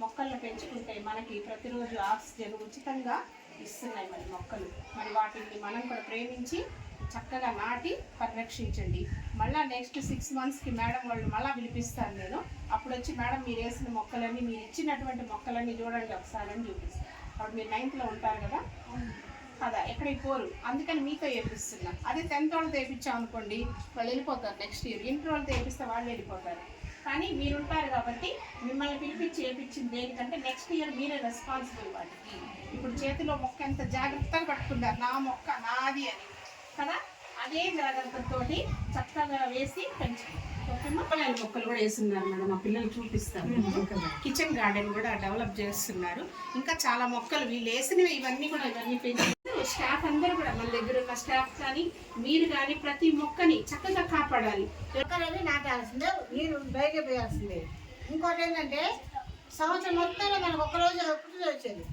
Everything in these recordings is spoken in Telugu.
మొక్కలను పెంచుకుంటే మనకి ప్రతిరోజు ఆక్సిజన్ ఉచితంగా ఇస్తున్నాయి మరి మొక్కలు. మరి వాటిని మనం కూడా ప్రేమించి చక్కగా నాటి పరిరక్షించండి. మళ్ళీ నెక్స్ట్ 6 monthsకి మేడం వాళ్ళు మళ్ళీ పిలిపిస్తాను నేను. అప్పుడు వచ్చి మేడం మీరు వేసిన మొక్కలన్నీ, మీరు ఇచ్చినటువంటి మొక్కలన్నీ చూడండి ఒకసారి అని చూపిస్తాను. అప్పుడు మీరు 9th ఉంటారు కదా, కదా ఎక్కడికి పోరు, అందుకని మీతో వేపిస్తున్నా. అదే 10th వాళ్ళతో వేయించాం అనుకోండి వాళ్ళు వెళ్ళిపోతారు నెక్స్ట్ ఇయర్. ఇంటర్ వాళ్ళతో వేపిస్తే వాళ్ళు వెళ్ళిపోతారు. కానీ మీరు ఉంటారు కాబట్టి మిమ్మల్ని పిలిపించి వేయించింది దేనికంటే నెక్స్ట్ ఇయర్ మీరే రెస్పాన్సిబుల్ వాటికి. ఇప్పుడు చేతిలో మొక్క ఎంత జాగ్రత్తగా పట్టుకున్నారు, నా మొక్క నాది అని కదా, అదే జాగ్రత్తతోటి చక్కగా వేసి పెంచాలి. మొక్కలు కూడా వేస్తున్నారు మేడం, మా పిల్లలు చూపిస్తారు. కిచెన్ గార్డెన్ కూడా డెవలప్ చేస్తున్నారు. ఇంకా చాలా మొక్కలు వీళ్ళు వేసినవి ఇవన్నీ పెంచి స్టాఫ్ అందరూ కూడా మన దగ్గర ఉన్న స్టాఫ్ కానీ మీరు కానీ ప్రతి మొక్కని చక్కగా కాపాడాలి. మొక్కలన్నీ నాటాల్సిందే, నీరు బయట పోయాల్సిందే. ఇంకోటి ఏంటంటే సంవత్సరం మొత్తంలో మనకు ఒక్కరోజు పుట్టిన వచ్చేది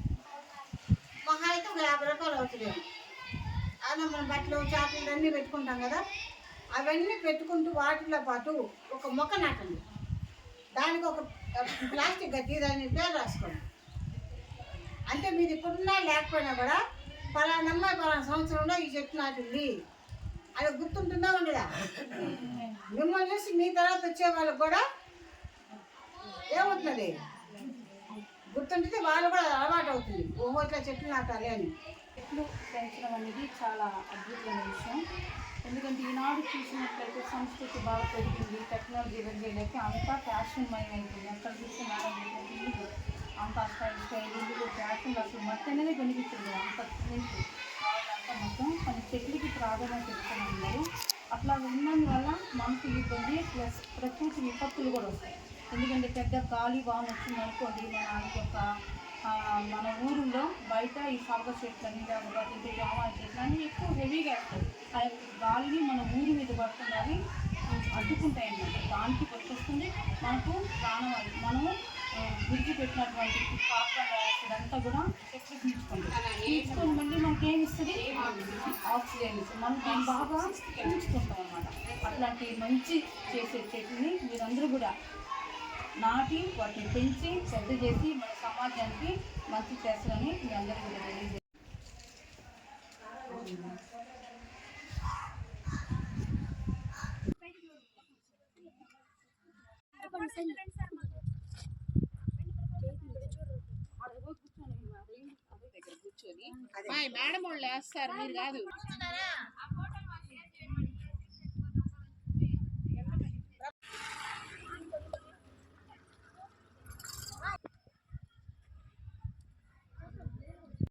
మహా అయితే ఒక 50 రూపాయలు అవుతుంది. అలా మనం బట్టలు చాకులు అన్నీ పెట్టుకుంటాం కదా, అవన్నీ పెట్టుకుంటూ వాటితో పాటు ఒక మొక్క నాటండి. దానికి ఒక ప్లాస్టిక్ గట్టి దాని పేరు రాసుకోండి. అంటే మీరు ఇప్పుడున్నా లేకపోయినా కూడా పలానమ్మ పలానా సంవత్సరంలో ఈ చెట్టు నాటింది అది గుర్తుంటుందా ఉండదా? మిమ్మల్ని చూసి మీ తర్వాత వచ్చే వాళ్ళకి కూడా ఏమవుతుంది, గుర్తుంటుంది, వాళ్ళు కూడా అలవాటు అవుతుంది, ఓహో ఇట్లా చెట్లు నాటాలి అని. చెట్లు పెంచడం అనేది చాలా అద్భుతమైన విషయం. ఎందుకంటే ఈనాడు చూసినట్లయితే సంస్కృతి బాగా పెరిగింది, టెక్నాలజీ పెరిగేలకి అంతా ఫ్యాషన్మయం అయిపోయింది. అక్కడ చూస్తే మేడం ఇల్లు అంతా స్టైల్ ఇల్లు ఫ్యాషన్, అసలు మట్టి అనేది కనిపించింది అంత నుంచి అంతా మొత్తం. కొన్ని చెట్లకి ప్రాధాన్యత ఇస్తున్నారు. అట్లా ఉన్నందువల్ల మనకు ఇబ్బంది ప్లస్ ప్రకృతి విపత్తులు కూడా వస్తాయి. ఎందుకంటే పెద్ద గాలి వాన వచ్చింది అనుకోండి, మన ఊరిలో బయట ఈ సర్వ చెట్లని లేకపోతే ఇంటి జామాల చెట్లని ఎక్కువ హెవీగా వేస్తాయి. గాలిని మన ఊరి మీద పడుతున్నవి అడ్డుకుంటాయి అన్నమాట. దానికి వచ్చేస్తుంది మనకు ప్రాణవాయు. మనము విడిచిపెట్టినటువంటి కార్బన్ డైఆక్సైడ్ అంతా కూడా చెట్లు తీసుకొని మళ్ళీ మనకి ఏమి ఇస్తుంది, ఆక్సిజన్ ఇస్తుంది. మనం దాన్ని బాగా పీల్చుకుంటాం అన్నమాట. అట్లాంటి మంచి చేసే చెట్లని మీరందరూ కూడా నాటి వాటిని పెంచి పెద్ద చేసి మన సమాజానికి మంచి చేస్తారని మీ అందరూ కూడా తెలియజేస్తారు. మేడం వాళ్ళు వేస్తారు, మీరు కాదు.